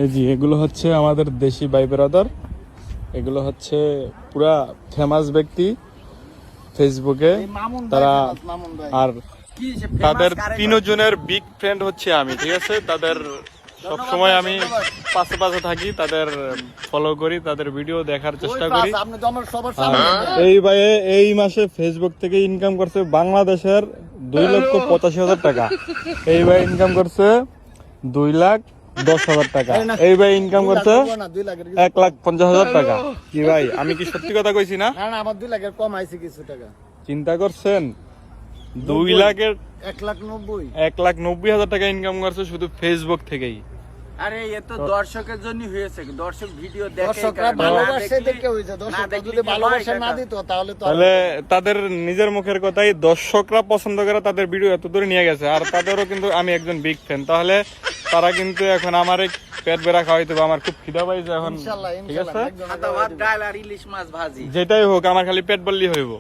এই জি এগুলো হচ্ছে আমাদের দেশি ভাই ব্রাদার, এগুলো হচ্ছে পুরা ফেমাস ব্যক্তি ফেসবুকে তারা। আর তাদের তিনজনের বিগ ফ্রেন্ড হচ্ছে আমি, ঠিক আছে? তাদের সবসময় আমি পাশে পাশে থাকি, তাদের ফলো করি, তাদের ভিডিও দেখার চেষ্টা করি। এই ভাই এই মাসে ফেসবুক থেকে ইনকাম করছে বাংলাদেশের 2,85,000 টাকা। এই ভাই ইনকাম করছে 2,10,000 টাকা। এই ভাই ইনকাম করছে 1,50,000 টাকা। কি ভাই আমি কি সত্যি কথা কইছি না? আমার 2 লাখের কম আইছে কিছু টাকা। চিন্তা করছেন 2 লাখের 1,90,000 টাকা ইনকাম করছে শুধু ফেসবুক থেকেই। আরে এ তো দর্শকের জন্য হয়েছে, দর্শক ভিডিও দেখে, দর্শকরা ভালোবাসে দেখে হইছে। দর্শকরা যদি ভালোবাসা না দিত তাহলে তো তাহলে তাদের নিজের মুখের কথাই দর্শকরা পছন্দ করে তাদের ভিডিও এত দূরে নিয়ে গেছে। আর তাদেরও কিন্তু আমি একজন বিগ ফ্যান। তাহলে তারা কিন্তু এখন আমার পেট বেড়া খাওয়াইতে হবে। আমার খুব খিদা পাইছে এখন, ইনশাআল্লাহ ঠিক আছে? ভাত ডাল আর ইলিশ মাছ ভাজি, যেটাই হোক আমার খালি পেট বললেই হইব।